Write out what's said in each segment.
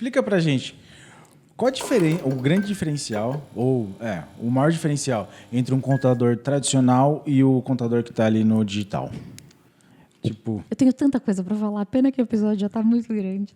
explica pra gente o grande diferencial, o maior diferencial entre um contador tradicional e o contador que está ali no digital. Tipo, eu tenho tanta coisa para falar, pena que o episódio já está muito grande.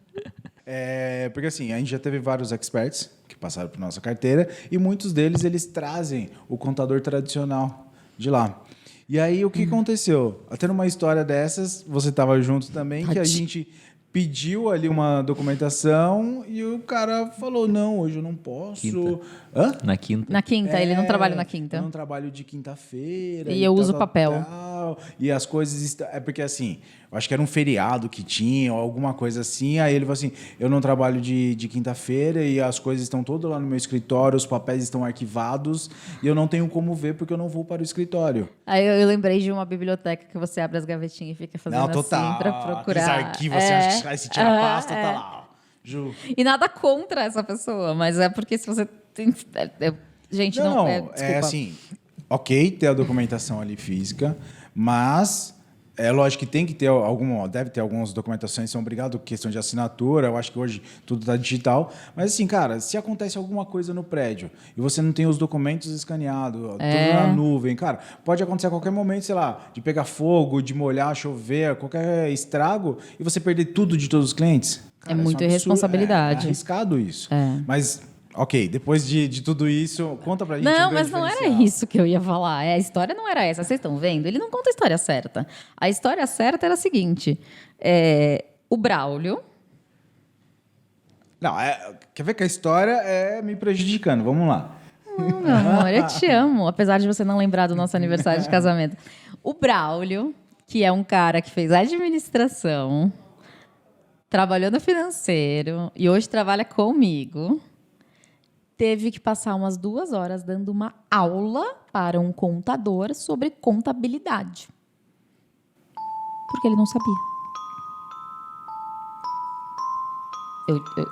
Porque assim, a gente já teve vários experts que passaram por nossa carteira e muitos deles eles trazem o contador tradicional de lá. E aí o que aconteceu? Até numa história dessas, você estava junto também, que a gente pediu ali uma documentação e o cara falou, não, hoje eu não posso. Quinta. Hã? Na quinta. Na quinta, ele não trabalha na quinta. Eu não trabalho de quinta-feira. E eu uso tal, papel. Tal. E as coisas... É porque assim, eu acho que era um feriado que tinha, ou alguma coisa assim. Aí ele falou assim, eu não trabalho de quinta-feira e as coisas estão todas lá no meu escritório, os papéis estão arquivados e eu não tenho como ver porque eu não vou para o escritório. Aí eu lembrei de uma biblioteca que você abre as gavetinhas e fica fazendo Não, total. assim pra procurar. Aqueles arquivos, assim, esse tira-pasta, tá lá. Ó. Ju. E nada contra essa pessoa, mas é porque se você tem... Gente, não desculpa. É assim, ok ter a documentação ali física, mas é lógico que tem que ter deve ter algumas documentações, são obrigados, questão de assinatura, eu acho que hoje tudo está digital, mas assim, cara, se acontece alguma coisa no prédio e você não tem os documentos escaneados, tudo na nuvem, cara, pode acontecer a qualquer momento, sei lá, de pegar fogo, de molhar, chover, qualquer estrago e você perder tudo de todos os clientes. Cara, é muita isso irresponsabilidade. É arriscado isso. Mas... Ok, depois de tudo isso, conta pra gente. Não, mas não era isso que eu ia falar. A história não era essa. Vocês estão vendo? Ele não conta a história certa. A história certa era a seguinte. O Braulio... Não, quer ver que a história é me prejudicando. Vamos lá. Meu amor, eu te amo. Apesar de você não lembrar do nosso aniversário de casamento. O Braulio, que é um cara que fez administração, trabalhou no financeiro e hoje trabalha comigo... teve que passar umas 2 horas dando uma aula para um contador sobre contabilidade. Porque ele não sabia.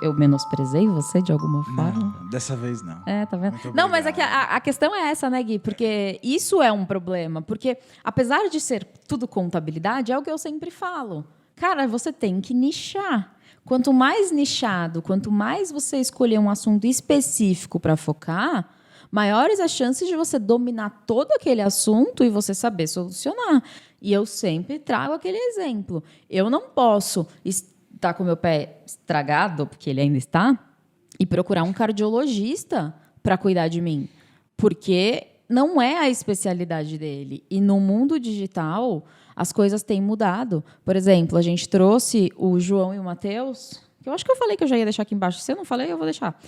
Eu menosprezei você de alguma forma? Não, dessa vez não. Tá vendo? Não, mas é que a questão é essa, né, Gui? Porque isso é um problema. Porque, apesar de ser tudo contabilidade, é o que eu sempre falo. Cara, você tem que nichar. Quanto mais nichado, quanto mais você escolher um assunto específico para focar, maiores as chances de você dominar todo aquele assunto e você saber solucionar. E eu sempre trago aquele exemplo. Eu não posso estar com o meu pé estragado, porque ele ainda está, e procurar um cardiologista para cuidar de mim. Porque não é a especialidade dele. E no mundo digital... as coisas têm mudado. Por exemplo, a gente trouxe o João e o Matheus, que eu acho que eu falei que eu já ia deixar aqui embaixo. Se eu não falei, eu vou deixar.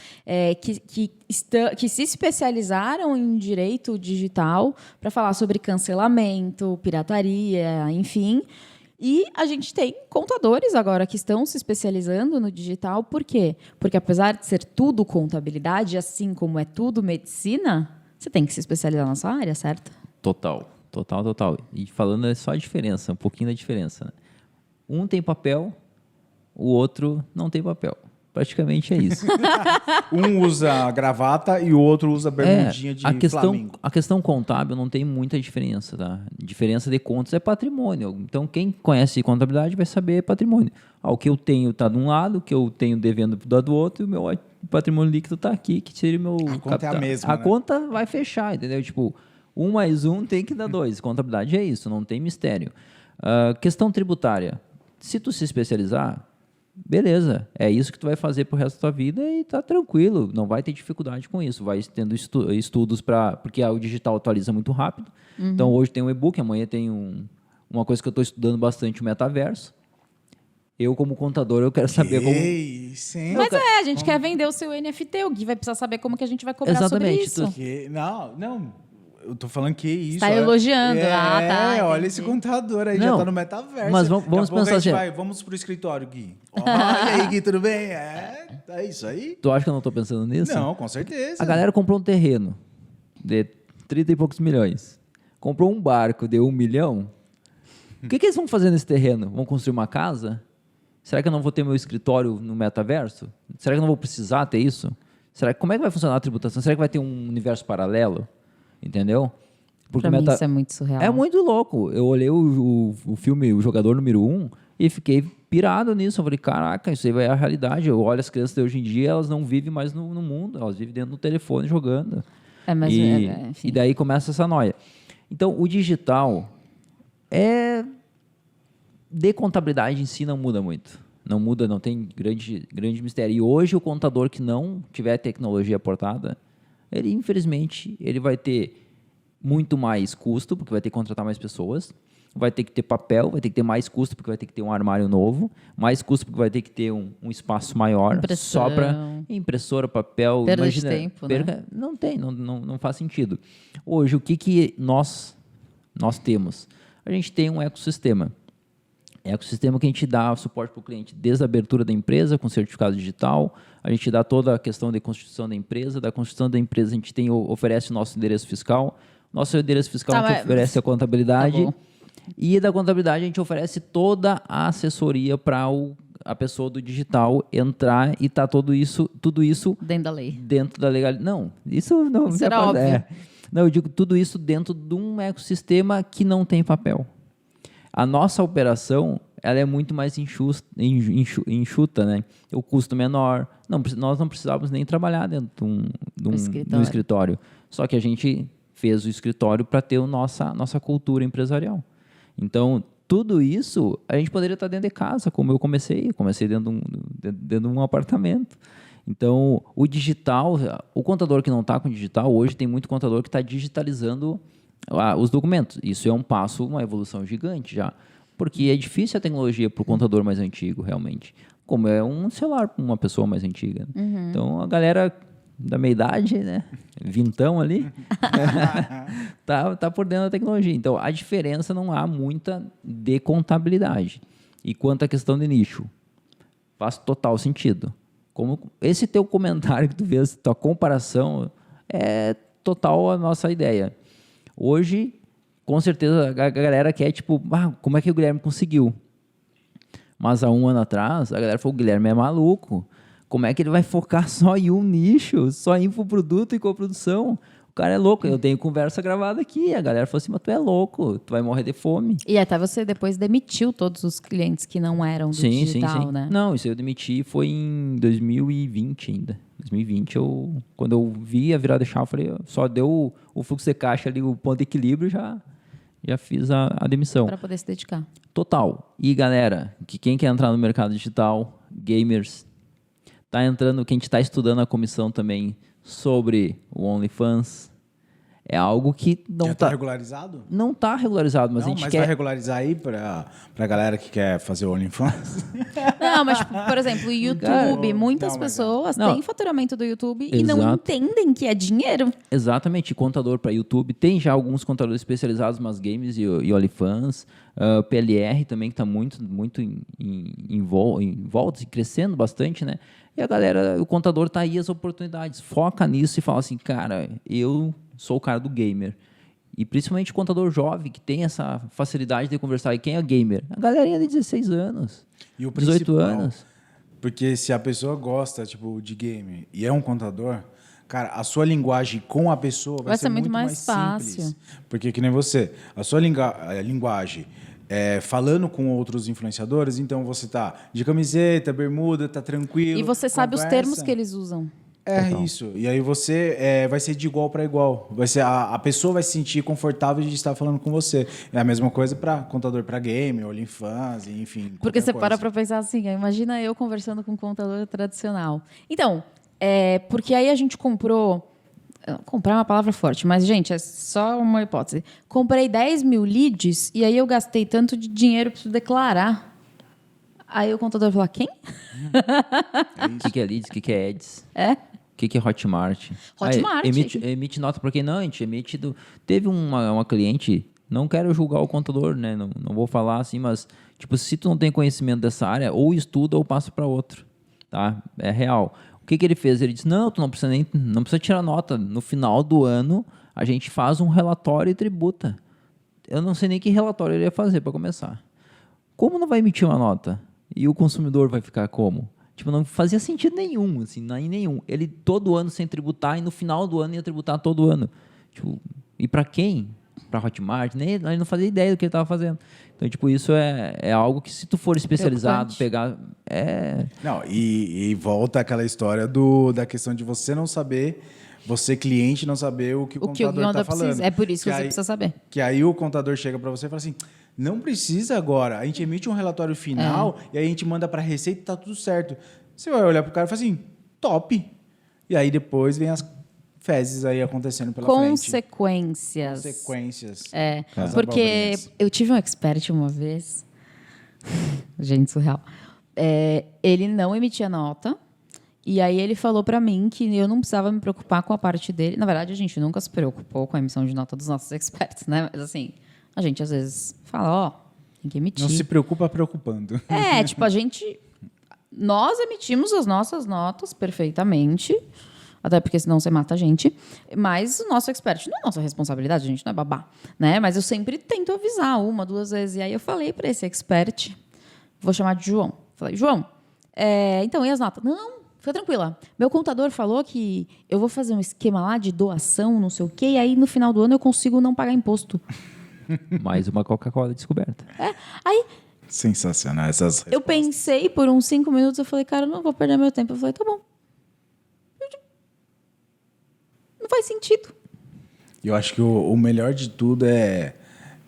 Que se especializaram em direito digital para falar sobre cancelamento, pirataria, enfim. E a gente tem contadores agora que estão se especializando no digital. Por quê? Porque apesar de ser tudo contabilidade, assim como é tudo medicina, você tem que se especializar na sua área, certo? Total. E falando é só a diferença, um pouquinho da diferença. Né? Um tem papel, o outro não tem papel. Praticamente é isso. Um usa gravata e o outro usa bermudinha de Flamengo. A questão contábil não tem muita diferença. Tá? A diferença de contas é patrimônio. Então, quem conhece contabilidade vai saber patrimônio. O que eu tenho está de um lado, o que eu tenho devendo do outro, e o meu patrimônio líquido está aqui, que seria o meu capital. Conta é a mesma, a conta vai fechar, entendeu? Tipo... 1 mais 1 tem que dar 2. Contabilidade é isso, não tem mistério. Questão tributária. Se tu se especializar, beleza. É isso que tu vai fazer pro resto da tua vida e tá tranquilo. Não vai ter dificuldade com isso. Vai tendo estudos porque o digital atualiza muito rápido. Uhum. Então, hoje tem um e-book, amanhã tem uma coisa que eu estou estudando bastante, o metaverso. Eu, como contador, eu quero saber como... Sim. Mas a gente quer vender o seu NFT. O Gui vai precisar saber como que a gente vai cobrar Exatamente, sobre isso. Não... Eu tô falando que isso... Está elogiando. Tá. Olha esse contador aí, não, já tá no metaverso. Mas vamos pensar assim... Vamos pro escritório, Gui. Olha aí, Gui, tudo bem? É isso aí. Tu acha que eu não tô pensando nisso? Não, com certeza. A galera comprou um terreno de 30 e poucos milhões. Comprou um barco de 1 milhão. O que eles vão fazer nesse terreno? Vão construir uma casa? Será que eu não vou ter meu escritório no metaverso? Será que eu não vou precisar ter isso? Como é que vai funcionar a tributação? Será que vai ter um universo paralelo? Entendeu? Porque pra mim isso é muito surreal. É muito louco. Eu olhei o filme O Jogador Número 1, E fiquei pirado nisso. Eu falei, caraca, isso aí vai a realidade. Eu olho as crianças de hoje em dia, elas não vivem mais no mundo, elas vivem dentro do telefone jogando. Mas enfim. E daí começa essa noia. Então, o digital de contabilidade em si não muda muito. Não muda, não tem grande mistério. E hoje o contador que não tiver tecnologia aportada, ele infelizmente ele vai ter muito mais custo, porque vai ter que contratar mais pessoas, vai ter que ter papel, vai ter que ter mais custo, porque vai ter que ter um armário novo, mais custo, porque vai ter que ter um espaço maior, Impressão. só para impressora, papel. Perda de tempo, né? Não faz sentido. Hoje, o que nós temos? A gente tem um ecossistema. Ecossistema que a gente dá suporte para o cliente desde a abertura da empresa, com certificado digital, a gente dá toda a questão de constituição da empresa, da constituição da empresa a gente oferece o nosso endereço fiscal, nosso endereço fiscal a gente oferece a contabilidade, Tá bom. e da contabilidade a gente oferece toda a assessoria para a pessoa do digital entrar e tá tudo isso Dentro da lei. dentro da legalidade. Não, isso não. Isso era óbvio. Não, eu digo tudo isso dentro de um ecossistema que não tem papel. A nossa operação ela é muito mais enxuta, né? O custo menor. Nós não precisávamos nem trabalhar dentro de um escritório. Só que a gente fez o escritório para ter a nossa cultura empresarial. Então, tudo isso a gente poderia estar dentro de casa, como eu comecei. Eu comecei dentro de um apartamento. Então, o digital, o contador que não está com digital, hoje tem muito contador que está digitalizando os documentos. Isso é um passo, uma evolução gigante já. Porque é difícil a tecnologia para o contador mais antigo, realmente. Como é um celular para uma pessoa mais antiga. Né? Então, a galera da meia idade, né? Vintão ali, tá por dentro da tecnologia. Então, a diferença não há muita de contabilidade. E quanto à questão de nicho, faz total sentido. Como esse teu comentário que tu fez, tua comparação, é total a nossa ideia. Hoje, com certeza, a galera quer, tipo, como é que o Guilherme conseguiu? Mas há um ano atrás, a galera falou, o Guilherme é maluco. Como é que ele vai focar só em um nicho, só em infoproduto e coprodução? O cara é louco. Eu tenho conversa gravada aqui. A galera falou assim, mas tu é louco, tu vai morrer de fome. E até você depois demitiu todos os clientes que não eram do digital, né? Não, isso eu demiti foi em 2020 ainda. 2020, quando eu vi a virada de chave, eu falei, só deu o fluxo de caixa ali, o ponto de equilíbrio, já fiz a demissão. Para poder se dedicar. Total. E galera, quem quer entrar no mercado digital, gamers, tá entrando, quem está estudando a comissão também sobre o OnlyFans, é algo que não está regularizado? Não está regularizado, mas a gente quer... vai regularizar aí para a galera que quer fazer o OnlyFans? Não, mas, por exemplo, o YouTube, muitas pessoas têm faturamento do YouTube e não entendem que é dinheiro. Exatamente, contador para YouTube. Tem já alguns contadores especializados nas games e OnlyFans. PLR também, que está muito em volta e crescendo bastante, né? E a galera, o contador tá aí as oportunidades. Foca nisso e fala assim, cara, eu sou o cara do gamer. E principalmente o contador jovem, que tem essa facilidade de conversar. E quem é gamer? A galerinha de 16 anos, e o 18 anos. Porque se a pessoa gosta de game e é um contador, cara, a sua linguagem com a pessoa vai ser muito mais fácil. Simples. Porque, que nem você, a sua linguagem... falando com outros influenciadores, então você tá de camiseta, bermuda, tá tranquilo. E você sabe os termos que eles usam. Total. Isso. E aí você vai ser de igual para igual. Vai ser a pessoa vai se sentir confortável de estar falando com você. É a mesma coisa para contador para game, OnlyFans, enfim. Porque você para pensar assim, imagina eu conversando com um contador tradicional. Então, porque aí a gente comprou... Comprar é uma palavra forte, mas, gente, é só uma hipótese. Comprei 10 mil leads e aí eu gastei tanto de dinheiro para declarar. Aí o contador falou, quem? O que é leads? O que é ads? O que é Hotmart? Hotmart. Emite nota para quem não, a gente emite Teve uma cliente, não quero julgar o contador, né? Não vou falar assim, mas tipo, se tu não tem conhecimento dessa área, ou estuda ou passa para outro, tá? É real. O que ele fez? Ele disse, não, tu não precisa tirar nota. No final do ano, a gente faz um relatório e tributa. Eu não sei nem que relatório ele ia fazer para começar. Como não vai emitir uma nota? E o consumidor vai ficar como? Tipo, não fazia sentido nenhum, assim, nenhum. Ele todo ano sem tributar e no final do ano ia tributar todo ano. Tipo, e para quem? para Hotmart, nem ele não fazia ideia do que ele estava fazendo. Então, tipo, isso é algo que se tu for especializado, Preocupante. pegar... Não, e volta aquela história da questão de você não saber, você cliente não saber o que o O que o contador está contador falando. precisa. É por isso que você precisa saber. Que aí o contador chega para você e fala assim, não precisa agora, a gente emite um relatório final e aí a gente manda para a Receita e tá tudo certo. Você vai olhar para o cara e fala assim, top. E aí depois vem as fezes aí acontecendo pela frente. Consequências. Consequências. É, porque eu tive um expert uma vez, gente, surreal. Ele não emitia nota, e aí ele falou para mim que eu não precisava me preocupar com a parte dele. Na verdade, a gente nunca se preocupou com a emissão de nota dos nossos experts, né? Mas assim, a gente às vezes fala, ó, tem que emitir. Não se preocupa preocupando. Tipo, nós emitimos as nossas notas perfeitamente, até porque senão você mata a gente, mas o nosso expert não é nossa responsabilidade, a gente não é babá, né? Mas eu sempre tento avisar 1, 2 vezes. E aí eu falei para esse expert, vou chamar de João. Falei, João, então, e as notas? Não, fica tranquila. Meu contador falou que eu vou fazer um esquema lá de doação, não sei o quê, e aí no final do ano eu consigo não pagar imposto. Mais uma Coca-Cola descoberta. Aí Sensacional essas eu pensei por uns 5 minutos, eu falei, cara, eu não vou perder meu tempo. Eu falei, tá bom. Não faz sentido. Eu acho que o melhor de tudo é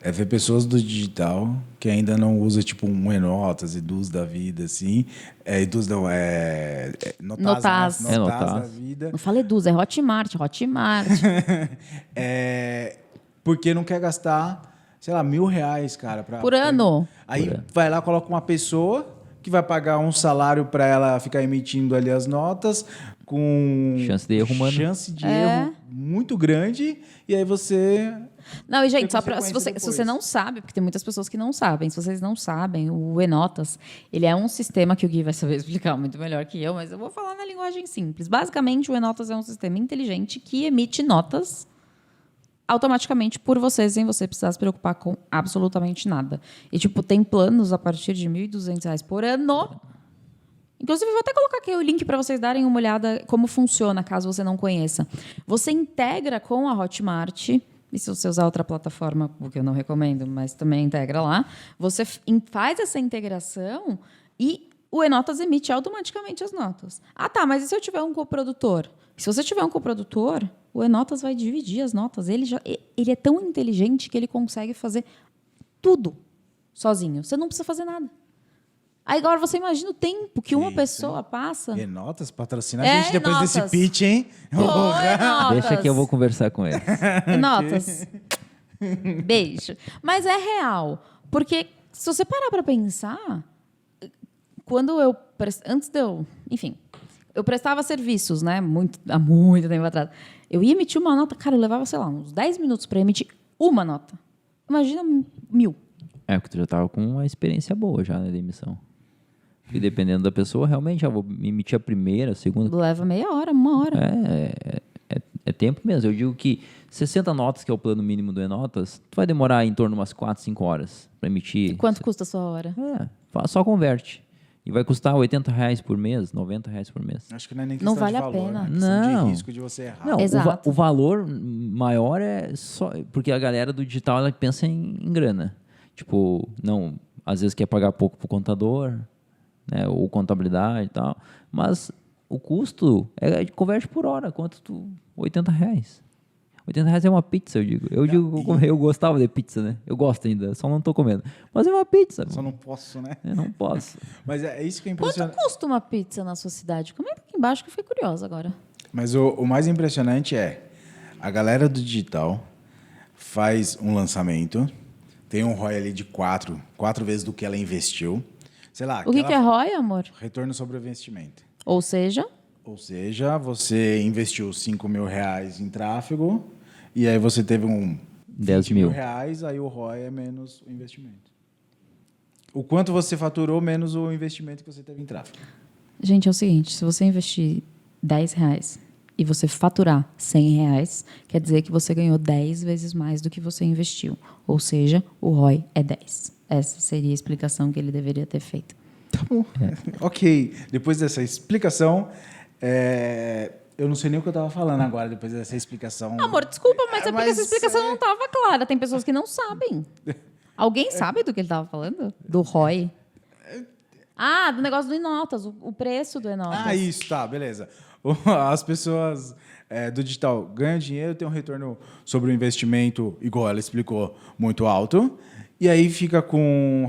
ver pessoas do digital que ainda não usa tipo um Enotas, Eduz da vida, assim. Eduz não, Notaz, Notaz. Notaz da Notaz. vida. Não fala Eduz, é Hotmart. Porque não quer gastar, sei lá, R$1.000, cara. Por ano. Aí vai lá, coloca uma pessoa que vai pagar um salário para ela ficar emitindo ali as notas com Chance de erro humano. chance de erro muito grande, e aí você... Não, e gente, Tem só pra, se consequência você depois. não sabe, porque tem muitas pessoas que não sabem, se vocês não sabem, o Enotas, ele é um sistema que o Gui vai saber explicar muito melhor que eu, mas eu vou falar na linguagem simples. Basicamente, o Enotas é um sistema inteligente que emite notas automaticamente por você, sem você precisar se preocupar com absolutamente nada. E, tipo, tem planos a partir de R$1.200 por ano. Inclusive, vou até colocar aqui o link para vocês darem uma olhada como funciona, caso você não conheça. Você integra com a Hotmart, e se você usar outra plataforma, o que eu não recomendo, mas também integra lá, você faz essa integração e o Enotas emite automaticamente as notas. Ah, tá, mas e se eu tiver um coprodutor? Se você tiver um coprodutor, o Enotas vai dividir as notas. Ele é tão inteligente que ele consegue fazer tudo sozinho. Você não precisa fazer nada. Aí agora você imagina o tempo que uma pessoa passa. Enotas, patrocina a gente depois Enotas. desse pitch, hein? Enotas. Deixa que eu vou conversar com ele. Notas. Beijo. Mas é real. Porque se você parar para pensar, antes de eu... Enfim, eu prestava serviços, né? Há muito tempo atrás. Eu ia emitir uma nota, cara, eu levava, sei lá, uns 10 minutos para emitir uma nota. Imagina 1.000. Porque tu já tava com uma experiência boa já na emissão. E dependendo da pessoa, realmente, vou emitir a primeira, a segunda. Leva meia hora, 1 hora. É tempo mesmo. Eu digo que 60 notas, que é o plano mínimo do Enotas, tu vai demorar em torno de umas 4, 5 horas para emitir. Quanto custa a sua hora? Só converte. E vai custar R$80 por mês, R$90 por mês. Acho que não é nem Não questão vale de a valor, pena. é questão Não. de risco de você errar. Não, Exato. o valor maior é só... Porque a galera do digital, ela pensa em grana. Tipo, não, às vezes quer pagar pouco pro contador, né, ou contabilidade e tal. Mas o custo converte por hora. Quanto tu... R$80. R$80 é uma pizza, eu digo. Eu gostava de pizza, né? Eu gosto ainda, só não tô comendo. Mas é uma pizza. Só não posso, né? Eu não posso. Mas é isso que é Quanto impressionante. custa uma pizza na sua cidade? Comenta aqui embaixo que eu fiquei curiosa agora. Mas o mais impressionante é a galera do digital faz um lançamento, tem um ROI ali de 4 vezes do que ela investiu. Sei lá. O que é ROI, amor? Retorno sobre o investimento. Ou seja, Você investiu R$5.000 em tráfego e aí você teve 10 mil. R$20.000, aí o ROI é menos o investimento. O quanto você faturou menos o investimento que você teve em tráfego. gente, é o seguinte, se você investir R$10 e você faturar R$100, quer dizer que você ganhou 10 vezes mais do que você investiu. Ou seja, o ROI é 10. Essa seria a explicação que ele deveria ter feito. Tá bom. Ok. Depois dessa explicação, Eu não sei nem o que eu tava falando agora, depois dessa explicação. Amor, desculpa, mas é porque Mas essa explicação não estava clara. Tem pessoas que não sabem. Alguém sabe do que ele estava falando? Do ROI? Ah, do negócio do Enotas, o preço do Enotas. Ah, isso, tá, beleza. As pessoas do digital ganham dinheiro, tem um retorno sobre o investimento, igual ela explicou, muito alto, e aí fica com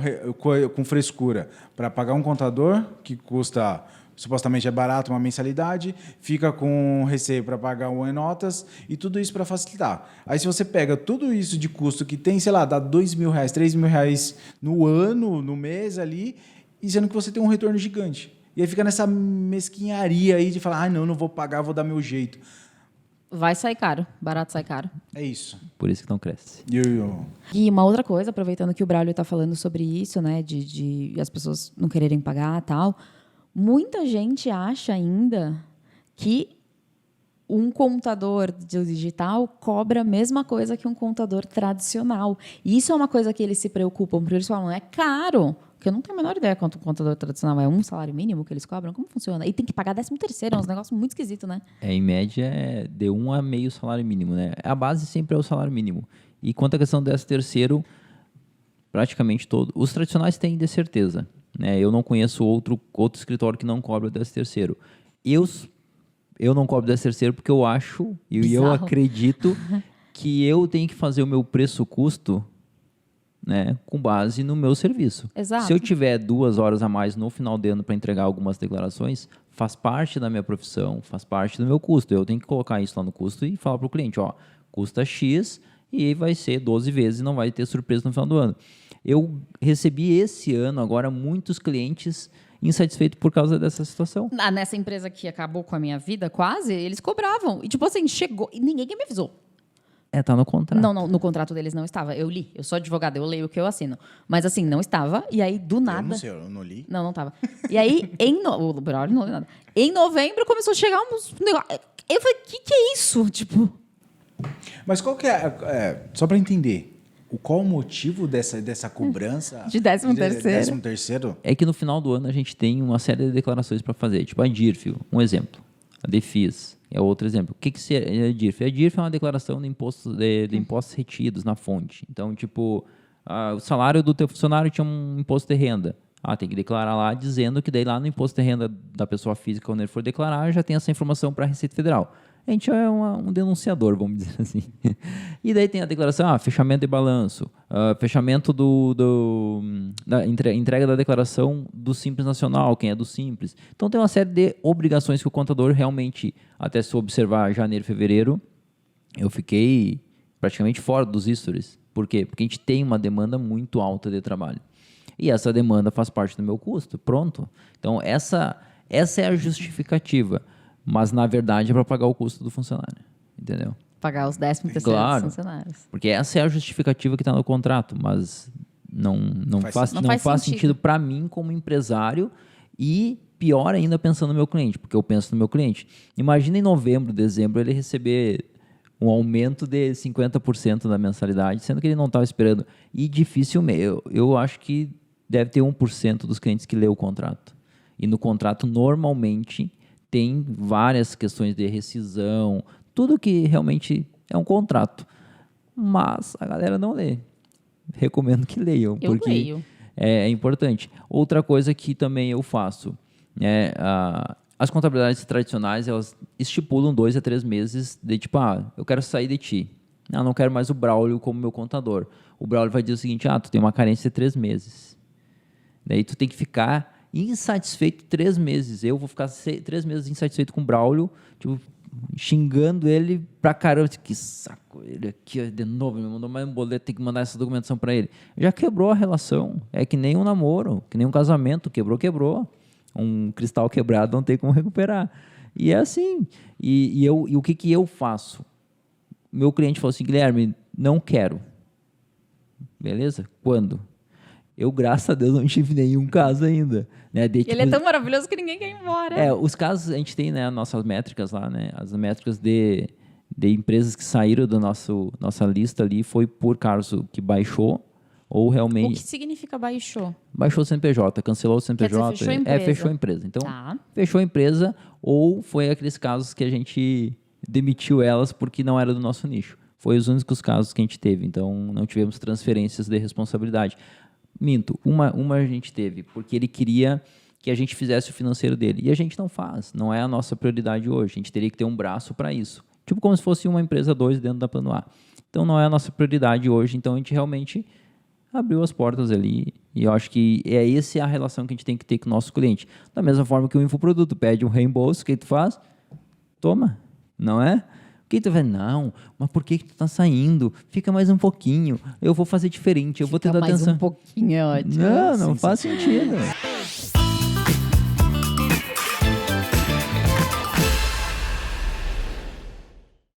frescura para pagar um contador, que custa, supostamente é barato, uma mensalidade, fica com receio para pagar o Enotas, e tudo isso para facilitar. Aí se você pega tudo isso de custo que tem, sei lá, dá R$2.000, R$3.000 no ano, no mês ali, e sendo que você tem um retorno gigante. E aí fica nessa mesquinharia aí de falar, não vou pagar, vou dar meu jeito. Vai sair caro. Barato sai caro. É isso. Por isso que não cresce. E uma outra coisa, aproveitando que o Braulio está falando sobre isso, né, de as pessoas não quererem pagar e tal, muita gente acha ainda que um contador digital cobra a mesma coisa que um contador tradicional. E isso é uma coisa que eles se preocupam, porque eles falam, é caro. Porque eu não tenho a menor ideia quanto um contador tradicional é. Um salário mínimo que eles cobram? Como funciona? E tem que pagar 13º, é um negócio muito esquisito, né? Em média, é de 1 a meio salário mínimo, né? A base sempre é o salário mínimo. E quanto à questão do 13º, praticamente todo. Os tradicionais têm de certeza, né? Eu não conheço outro escritório que não cobra o 13º. Eu não cobro 13º porque eu acho, e eu acredito que eu tenho que fazer o meu preço-custo, né, com base no meu serviço. Exato. Se eu tiver 2 horas a mais no final de ano para entregar algumas declarações, faz parte da minha profissão, faz parte do meu custo. Eu tenho que colocar isso lá no custo e falar para o cliente, custa X e vai ser 12 vezes e não vai ter surpresa no final do ano. Eu recebi esse ano agora muitos clientes insatisfeitos por causa dessa situação. Nessa empresa que acabou com a minha vida, quase, eles cobravam. E tipo assim, chegou e ninguém me avisou. Tá no contrato. Não, no contrato deles não estava. Eu li. Eu sou advogada, eu leio o que eu assino. Mas assim, não estava. E aí, do nada... Eu não sei, eu não li. Não estava. E aí, o Braulio não leu nada. Em novembro, começou a chegar uns negócios. Eu falei, o que é isso? Tipo... Mas qual que só para entender, qual o motivo dessa cobrança? De 13º. 13º? É que no final do ano a gente tem uma série de declarações para fazer. Tipo a DIRF, um exemplo. A DEFIS é outro exemplo. O que é a DIRF? A DIRF é uma declaração de impostos retidos na fonte. Então, tipo, o salário do teu funcionário tinha um imposto de renda. Tem que declarar lá dizendo que daí lá no imposto de renda da pessoa física, quando ele for declarar, já tem essa informação para a Receita Federal. A gente é um denunciador, vamos dizer assim. E daí tem a declaração, fechamento de balanço, fechamento da entrega da declaração do Simples Nacional, quem é do Simples. Então tem uma série de obrigações que o contador realmente, até se observar janeiro, fevereiro, eu fiquei praticamente fora dos stories. Por quê? Porque a gente tem uma demanda muito alta de trabalho. E essa demanda faz parte do meu custo, pronto. Então essa é a justificativa. Mas, na verdade, é para pagar o custo do funcionário, entendeu? Pagar os 13º Claro, dos funcionários. Porque essa é a justificativa que está no contrato, mas não faz sentido para mim como empresário e, pior ainda, pensando no meu cliente, porque eu penso no meu cliente. Imagina em novembro, dezembro, ele receber um aumento de 50% da mensalidade, sendo que ele não estava esperando. E dificilmente, eu acho que deve ter 1% dos clientes que lê o contrato. E no contrato, normalmente... tem várias questões de rescisão, tudo que realmente é um contrato. Mas a galera não lê. Recomendo que leiam, porque leio. É importante. Outra coisa que também eu faço, as contabilidades tradicionais, elas estipulam 2 a 3 meses de tipo, eu quero sair de ti. Não quero mais o Braulio como meu contador. O Braulio vai dizer o seguinte, tu tem uma carência de 3 meses. Daí tu tem que ficar... insatisfeito 3 meses. Eu vou ficar 3 meses insatisfeito com o Braulio, tipo, xingando ele pra caramba. Que saco, ele aqui de novo, me mandou mais um boleto, tem que mandar essa documentação pra ele. Já quebrou a relação. É que nem um namoro, que nem um casamento. Quebrou. Um cristal quebrado não tem como recuperar. E é assim. E o que eu faço? Meu cliente falou assim, Guilherme, não quero. Beleza? Quando? Eu, graças a Deus, não tive nenhum caso ainda. Né? Ele é tão maravilhoso que ninguém quer ir embora. Os casos, a gente tem, né, nossas métricas lá, né? As métricas de empresas que saíram da nossa lista ali foi por caso que baixou ou O realmente que significa baixou? baixou o CNPJ, cancelou o CNPJ, fechou a empresa. fechou a empresa. Então, Tá. fechou a empresa ou foi aqueles casos que a gente demitiu elas porque não era do nosso nicho. Foi os únicos casos que a gente teve, então não tivemos transferências de responsabilidade. Minto, uma a gente teve, porque ele queria que a gente fizesse o financeiro dele. E a gente não faz, não é a nossa prioridade hoje. A gente teria que ter um braço para isso. Tipo como se fosse uma empresa 2 dentro da Plano A. Então não é a nossa prioridade hoje, então a gente realmente abriu as portas ali. E eu acho que essa é a relação que a gente tem que ter com o nosso cliente. Da mesma forma que o infoproduto pede um reembolso, o que tu faz? Toma, não é? O que tu vai, não, mas por que tu tá saindo? Fica mais um pouquinho, eu vou fazer diferente, eu vou te dar mais atenção. um pouquinho, é ótimo. Não faz sentido.